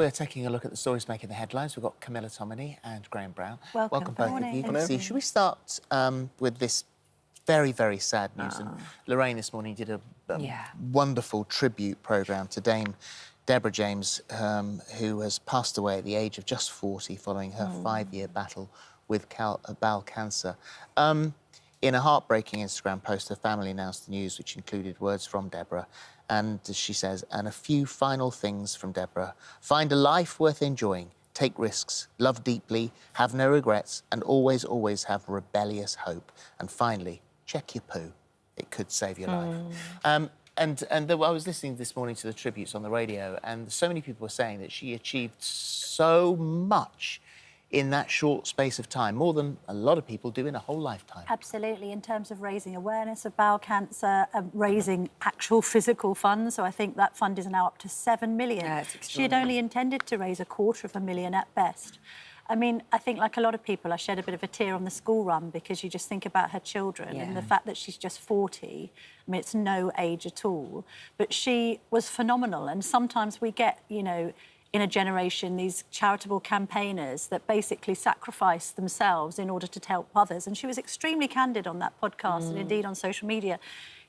we're taking a look at the stories making the headlines. We've got Camilla Tominey and Graeme Brown. Welcome both of you. Should we start with this very, very sad news? And Lorraine this morning did a wonderful tribute programme to Dame Deborah James, who has passed away at the age of just 40 following her 5-year battle with bowel cancer. In a heartbreaking Instagram post, her family announced the news, which included words from Deborah. And she says, and a few final things from Deborah. Find a life worth enjoying, take risks, love deeply, have no regrets, and always, always have rebellious hope. And finally, check your poo. It could save your life. I was listening this morning to the tributes on the radio, and so many people were saying that she achieved so much in that short space of time, more than a lot of people do in a whole lifetime. Absolutely, in terms of raising awareness of bowel cancer, raising actual physical funds. So I think that fund is now up to 7 million. Yeah, it's she had only intended to raise $250,000 at best. I mean, I think, like a lot of people, I shed a bit of a tear on the school run because you just think about her children and the fact that she's just 40. I mean, it's no age at all. But she was phenomenal. And sometimes we get, you know, in a generation, these charitable campaigners that basically sacrifice themselves in order to help others. And she was extremely candid on that podcast and indeed on social media.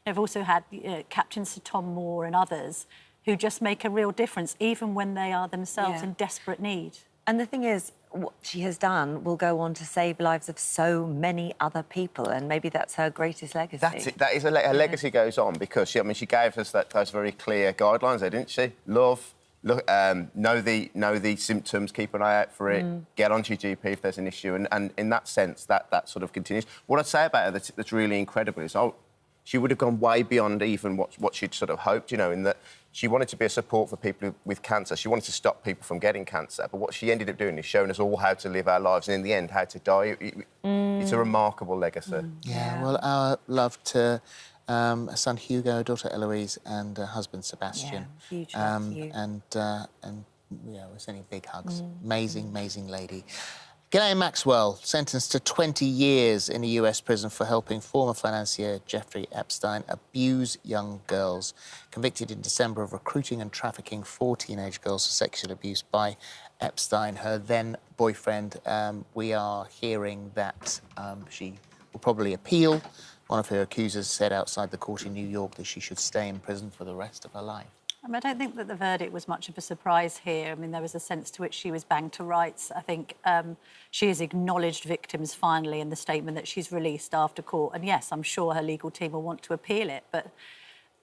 I've also had Captain Sir Tom Moore and others who just make a real difference, even when they are themselves in desperate need. And the thing is, what she has done will go on to save lives of so many other people, and maybe that's her greatest legacy. That's it. That is her legacy goes on because she gave us those very clear guidelines, there, didn't she? Love. Look, know the symptoms, keep an eye out for it, get onto your GP if there's an issue, and in that sense, that sort of continues. What I'd say about her that's really incredible is, she would have gone way beyond even what she'd sort of hoped, you know, in that she wanted to be a support for people with cancer. She wanted to stop people from getting cancer, but what she ended up doing is showing us all how to live our lives, and in the end, how to die. It's a remarkable legacy. Yeah, well, our love to a son Hugo, daughter Eloise, and husband Sebastian. Yeah, huge love to you. And yeah, we're sending big hugs. Amazing, amazing lady. Ghislaine Maxwell, sentenced to 20 years in a US prison for helping former financier Jeffrey Epstein abuse young girls. Convicted in December of recruiting and trafficking 4 teenage girls for sexual abuse by Epstein, her then boyfriend. We are hearing that she will probably appeal. One of her accusers said outside the court in New York that she should stay in prison for the rest of her life. I don't think that the verdict was much of a surprise here. I mean, there was a sense to which she was banged to rights. I think she has acknowledged victims finally in the statement that she's released after court. And yes, I'm sure her legal team will want to appeal it, but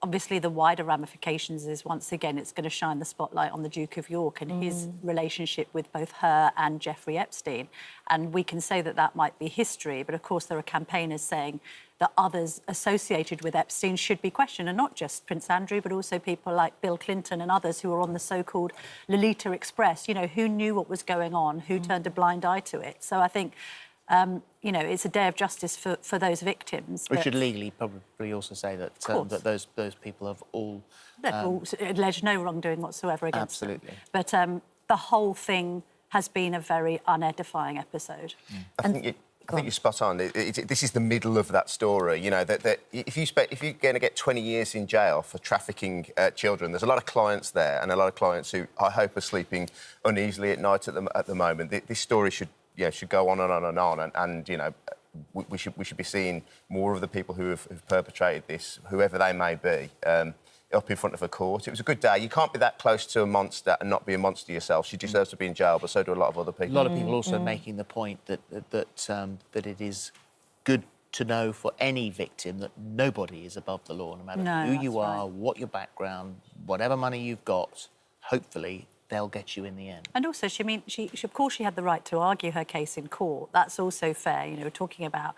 obviously the wider ramifications is, once again, it's going to shine the spotlight on the Duke of York and his relationship with both her and Jeffrey Epstein. And we can say that that might be history, but of course there are campaigners saying that others associated with Epstein should be questioned, and not just Prince Andrew, but also people like Bill Clinton and others who were on the so-called Lolita Express. You know, who knew what was going on, who turned a blind eye to it. So I think, you know, it's a day of justice for those victims. We should legally probably also say that that those people have all alleged no wrongdoing whatsoever against them. Absolutely. But the whole thing has been a very unedifying episode. I think you're spot on. This is the middle of that story. You know, that if you're going to get 20 years in jail for trafficking children, there's a lot of clients there, and a lot of clients who I hope are sleeping uneasily at night at the moment. This story should go on and on and on, and you know, we should be seeing more of the people who have perpetrated this, whoever they may be, up in front of a court. It was a good day. You can't be that close to a monster and not be a monster yourself. She deserves to be in jail, but so do a lot of other people. A lot of people also making the point that it is good to know for any victim that nobody is above the law, no matter who you are, what your background, whatever money you've got. Hopefully, they'll get you in the end. And also, she of course, she had the right to argue her case in court. That's also fair. You know, we're talking about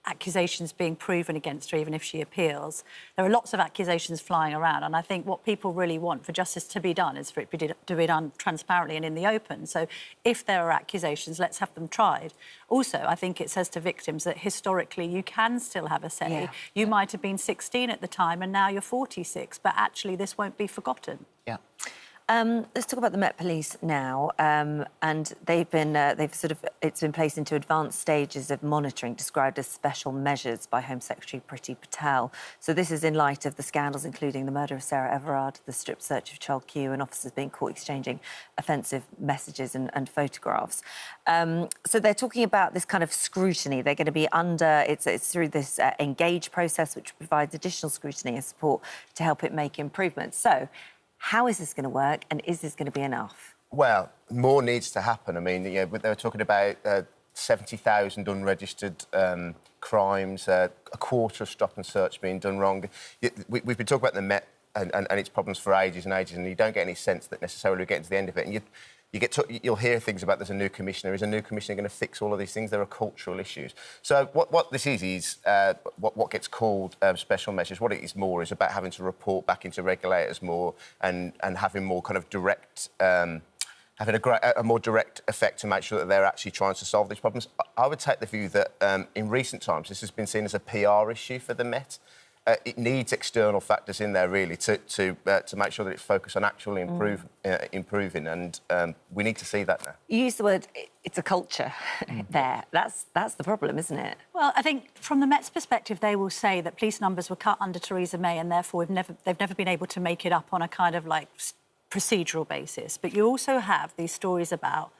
accusations being proven against her, even if she appeals. There are lots of accusations flying around, and I think what people really want for justice to be done is for it to be done transparently and in the open. So if there are accusations, let's have them tried. Also, I think it says to victims that historically you can still have a say. Yeah. You might have been 16 at the time and now you're 46, but actually this won't be forgotten. Yeah. Let's talk about the Met Police now, and it's been placed into advanced stages of monitoring, described as special measures by Home Secretary Priti Patel. So this is in light of the scandals, including the murder of Sarah Everard, the strip search of Charles Kew, and officers being caught exchanging offensive messages and photographs. So they're talking about this kind of scrutiny. They're going to be under, it's through this Engage process, which provides additional scrutiny and support to help it make improvements. So how is this going to work, and is this going to be enough? Well, more needs to happen. I mean, they were talking about 70,000 unregistered crimes, a quarter of stop and search being done wrong. We've been talking about the Met and its problems for ages and ages, and you don't get any sense that necessarily we're getting to the end of it. And you'll hear things about there's a new commissioner. Is a new commissioner going to fix all of these things? There are cultural issues. So what this is what gets called special measures. What it is more is about having to report back into regulators more and having more kind of direct... having a more direct effect to make sure that they're actually trying to solve these problems. I would take the view that in recent times this has been seen as a PR issue for the Met. It needs external factors in there, really, to make sure that it's focused on actually improving, and we need to see that now. You use the word, it's a culture there. That's the problem, isn't it? Well, I think from the Met's perspective, they will say that police numbers were cut under Theresa May, and therefore they've never been able to make it up on a kind of, like, procedural basis. But you also have these stories about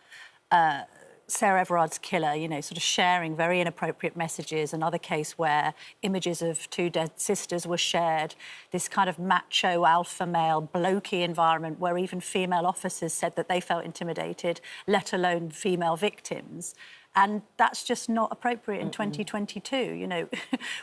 Sarah Everard's killer, sort of sharing very inappropriate messages. Another case where images of two dead sisters were shared. This kind of macho, alpha male, blokey environment where even female officers said that they felt intimidated, let alone female victims. And that's just not appropriate in 2022.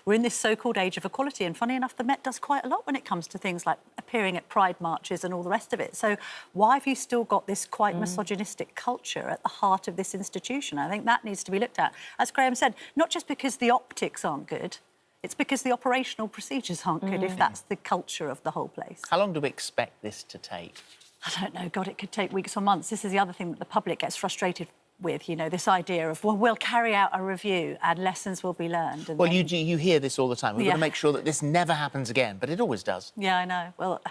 We're in this so-called age of equality, and funny enough, the Met does quite a lot when it comes to things like appearing at pride marches and all the rest of it. So why have you still got this quite misogynistic culture at the heart of this institution? I think that needs to be looked at. As Graeme said, not just because the optics aren't good, it's because the operational procedures aren't good, if that's the culture of the whole place. How long do we expect this to take? I don't know. God, it could take weeks or months. This is the other thing that the public gets frustrated with, this idea of, well, we'll carry out a review and lessons will be learned. And well, you hear this all the time. We've got to make sure that this never happens again, but it always does. Yeah, I know. Well,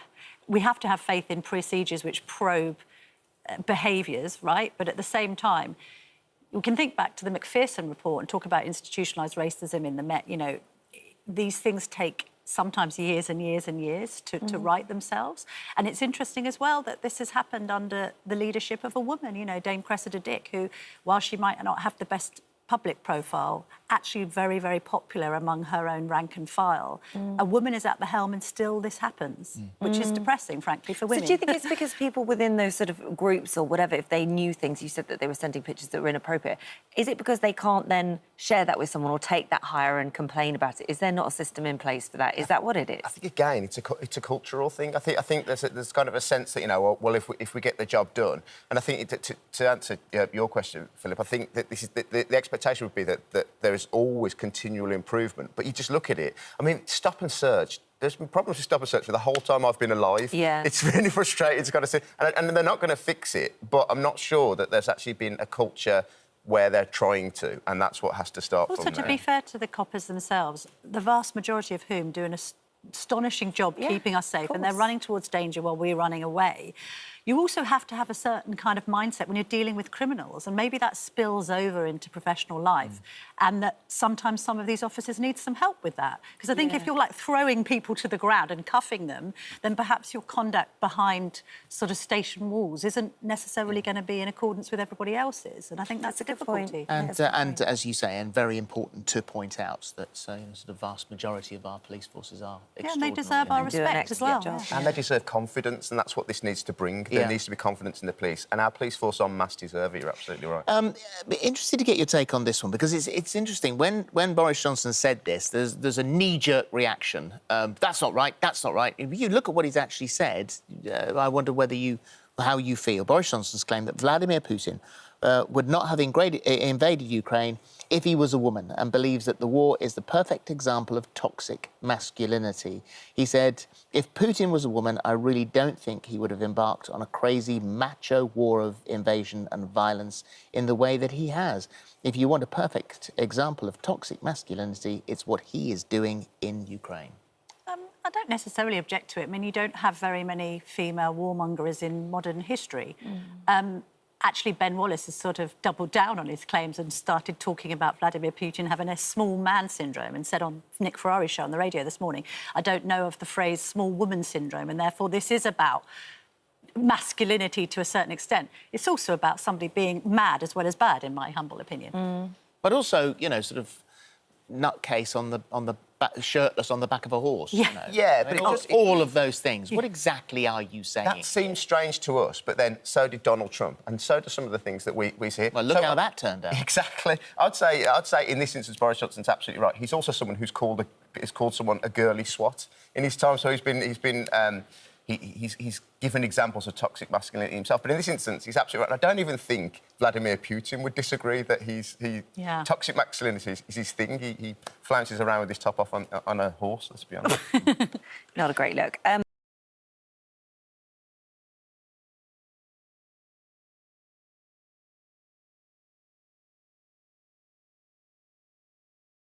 we have to have faith in procedures which probe behaviours, right? But at the same time, we can think back to the Macpherson report and talk about institutionalised racism in the Met. These things take sometimes years and years and years to right themselves. And it's interesting as well that this has happened under the leadership of a woman, Dame Cressida Dick, who, while she might not have the best public profile, actually very, very popular among her own rank and file. A woman is at the helm and still this happens, which is depressing, frankly, for women. So do you think it's because people within those sort of groups or whatever, if they knew things, you said that they were sending pictures that were inappropriate, is it because they can't then share that with someone or take that higher and complain about it? Is there not a system in place for that? Is that what it is? I think, again, it's a cultural thing. I think there's kind of a sense that, well, if we get the job done, and I think to answer your question, Philip, I think that this is the expectation would be that there is always continual improvement. But you just look at it. I mean, stop and search. There's been problems with stop and search for the whole time I've been alive. Yeah. It's really frustrating to kind of see. And they're not going to fix it, but I'm not sure that there's actually been a culture where they're trying to, and that's what has to start from there. Also, to be fair to the coppers themselves, the vast majority of whom do an astonishing job keeping us safe, and they're running towards danger while we're running away. You also have to have a certain kind of mindset when you're dealing with criminals, and maybe that spills over into professional life, and that sometimes some of these officers need some help with that. Because I think if you're, like, throwing people to the ground and cuffing them, then perhaps your conduct behind sort of station walls isn't necessarily going to be in accordance with everybody else's, and I think that's a difficulty. And as you say, and very important to point out that sort of vast majority of our police forces are extraordinary. Yeah, and they deserve our respect as well. And they deserve confidence, and that's what this needs to bring. There needs to be confidence in the police, and our police force en masse deserve it. You're absolutely right. Interested to get your take on this one, because it's interesting. When Boris Johnson said this, there's a knee-jerk reaction. That's not right. That's not right. If you look at what he's actually said, I wonder how you feel. Boris Johnson's claimed that Vladimir Putin would not have invaded Ukraine if he was a woman, and believes that the war is the perfect example of toxic masculinity. He said, if Putin was a woman, I really don't think he would have embarked on a crazy macho war of invasion and violence in the way that he has. If you want a perfect example of toxic masculinity, it's what he is doing in Ukraine. I don't necessarily object to it. I mean, you don't have very many female warmongers in modern history. Actually, Ben Wallace has sort of doubled down on his claims and started talking about Vladimir Putin having a small man syndrome, and said on Nick Ferrari's show on the radio this morning, I don't know of the phrase small woman syndrome, and therefore this is about masculinity to a certain extent. It's also about somebody being mad as well as bad, in my humble opinion. But also, you know, sort of nutcase on the back, shirtless on the back of a horse. Yeah. You know? Yeah, I mean, but all of those things. What exactly are you saying? That seems strange to us, but then so did Donald Trump, and so do some of the things that we see. Well, look how that turned out. Exactly. I'd say in this instance, Boris Johnson's absolutely right. He's also someone who's called someone a girly swat in his time. So he's given examples of toxic masculinity himself. But in this instance, he's absolutely right. And I don't even think Vladimir Putin would disagree that toxic masculinity is his thing. He flounces around with his top off on a horse, let's be honest. Not a great look.